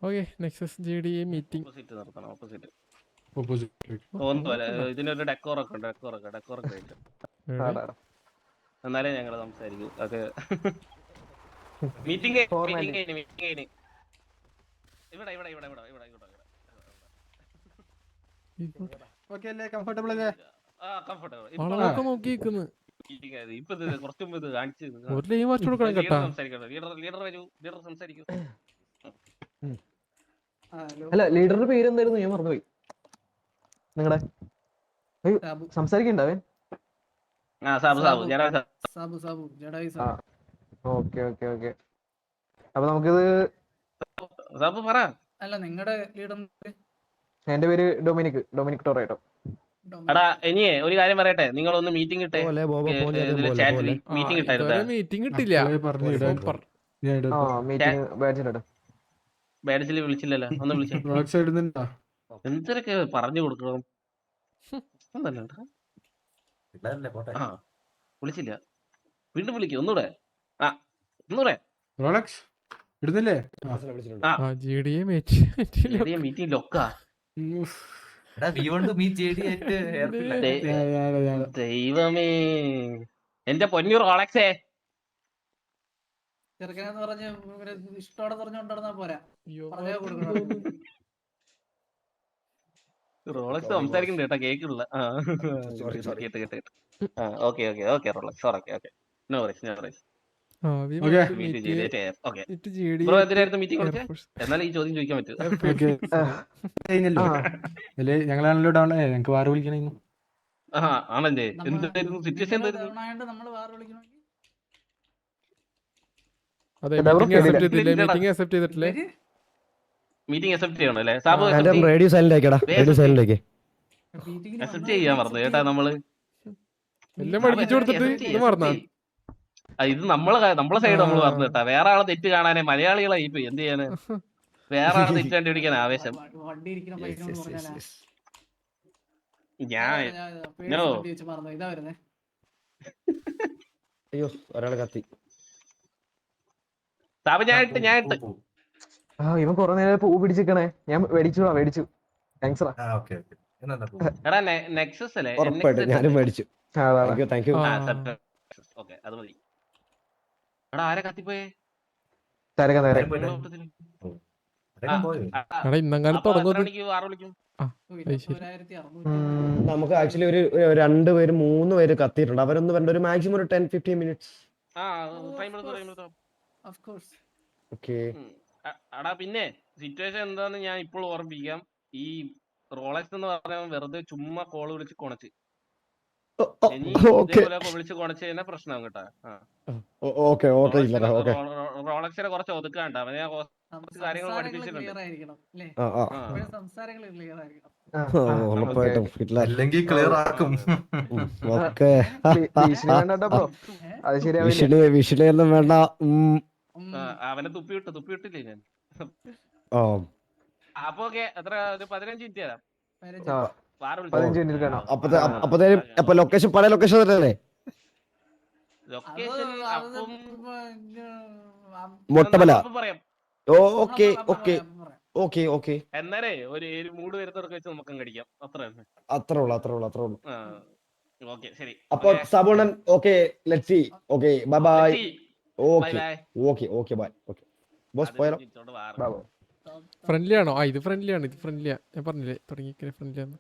Okay Nexus JDA meeting. Opposite നിർത്തണം, opposite. Opposite. തോന്നുന്നില്ല, ഇതിനൊരു ഡെക്കോറൊക്കെ ഉണ്ട്, ഡെക്കോറൊക്കെ വെച്ചു. എന്നാലേ ഞങ്ങള് സംസാരിക്കൂ. അത് മീറ്റിംഗ് ഇവിടെ ഇവിടെ ഇവിടെ ഇവിടെ ഇവിടെ ഇവിടെ ഓക്കേ അല്ലേ? കംഫർട്ടബിൾ അല്ലേ? കംഫർട്ടബിൾ. ആളൊക്കെ നോക്കി നിൽക്കുന്നു. ഇപ്പൊ കുറച്ചു മുമ്പ് ഇത് കാണിച്ചു. ഒരു ലൈവ് വാച്ച് കൊടുക്കണം കേട്ടാ. ലീഡർ വരൂ, ലീഡർ സംസാരിക്കൂ. അല്ല, ലീഡറുടെ പേരെന്തായിരുന്നു? ഞാൻ മറന്നുപോയി. നിങ്ങളുടെ സംസാരിക്കണ്ടാവേ. Okay okay okay. അപ്പൊ നമുക്കിത് അല്ല, നിങ്ങളുടെ ലീഡർ. എന്റെ പേര് ഡൊമിനിക് ടൊറേറ്റോ. എടാ ഇനിയേ ഒരു കാര്യം പറയട്ടെ, നിങ്ങളൊന്ന് മീറ്റിംഗ് ഇട്ടേ. മീറ്റിംഗ് ഇട്ടായിരുന്നു. മീറ്റിംഗ് ഇട്ടില്ല. ബാഡ്ജിൽ വിളിച്ചില്ലല്ലോ, ഒന്ന് വിളിച്ചു. എന്തൊക്കെ പറഞ്ഞു കൊടുക്കണം. വിളിച്ചില്ല, വീണ്ടും വിളിക്കും. ഒന്നൂടെ ഒന്നൂടെ. ഇടുന്നില്ലേ? മീറ്റിംഗ് ലൊക്കാ. ദൈവമേ, എന്റെ പൊന്നു റോളക്സേ. ചെറുക്കനെന്ന് പറഞ്ഞ് ഇഷ്ടോടെ പറഞ്ഞുകൊണ്ടിരുന്നാ പോരാ. റോളക്സ് സംസാരിക്കണ്ട കേട്ടാ, കേക്കില്ല. Okay okay okay Rolex, okay okay. No worries, no worries. എന്നാലും ഈ ചോദ്യം ചോദിക്കാൻ പറ്റും. ഞങ്ങളാണല്ലോ ഡൗൺ. ഞങ്ങക്ക് വാറ് വിളിക്കണേ. ആണല്ലേ? എന്തായിരുന്നു സിറ്റുവേഷൻ? എന്തായിരുന്നു? മീറ്റിംഗ് അക്സെപ്റ്റ് ചെയ്യണം അല്ലേ? അക്സെപ്റ്റ് ചെയ്യാൻ പറഞ്ഞു കേട്ടാ നമ്മള്. ഇത് നമ്മളെ സൈഡ് നമ്മൾ പറഞ്ഞു കേട്ടാ. വേറെ ആളെ തെറ്റ് കാണാനേ മലയാളികളായി പോയി. എന്ത് ചെയ്യാന്? വേറെ ആളെ തെറ്റ് കണ്ടുപിടിക്കാൻ ആവേശം. അയ്യോ, ഒരാള് കത്തി. ഞാനിട്ട് ഇവൻ കൊറേ നേരം പൂ പിടിച്ചിക്കണേ. ഞാൻ മേടിച്ചു. താങ്ക്സ്. എടാ നെക്സസ് അല്ലേ? ഞാനും മേടിച്ചു. ഓക്കെ, അത് മതി. എടാ ആരെ കത്തിപ്പോയേ? നമുക്ക് ആക്ച്വലി ഒരു 2 പേര് 3 പേര് കത്തിയിട്ടുണ്ട്. അവരൊന്ന് വേണ്ട ഒരു മാക്സിമം ഒരു 10-15 മിനിറ്റ്സ്. എടാ പിന്നെ സിറ്റുവേഷൻ എന്താന്ന് ഞാൻ ഇപ്പോൾ ഓർമ്മിപ്പിക്കാം. ഈ റോളക്സ് എന്ന് പറഞ്ഞാൽ വെറുതെ ചുമ്മാ കോള് വിളിച്ച് കൊണച്ച്. വിളിച്ച് കൊണച്ച് കഴിഞ്ഞാൽ പ്രശ്നം കേട്ടാ. റോളക്സിനെ കുറച്ച് ഒതുക്കാണ്ട. അവനെ കുറച്ച് കാര്യങ്ങൾ പഠിപ്പിച്ചിട്ടുണ്ട്. വിഷയൊന്നും വേണ്ട. അവനെ തുപ്പിയിട്ടില്ലേ ഞാൻ. അപ്പൊ ഓക്കെ, എത്ര 15 മിനിറ്റ് തരാം. അപ്പൊ ലൊക്കേഷൻ പഴയ ലൊക്കേഷൻ തന്നെയല്ലേ? ലൊക്കേഷൻ മൊട്ടമല. പറയാം. Okay okay okay okay. എന്നാലേ ഒരു 3 പേരത്തൊക്കെ വെച്ച് നമുക്ക് കടിക്കാം. അത്രേ ഉള്ളൂ. ഓക്കെ ശരി. അപ്പൊ സബോണൻ okay, let's see. Okay bye bye. Okay bye. Okay boss പോയാലോ? ഫ്രണ്ട്ലി ആണോ? ഇത് ഫ്രണ്ട്ലിയാണ്. ഞാൻ പറഞ്ഞില്ലേ തുടങ്ങിയ ഫ്രണ്ട്ലിയാണ്.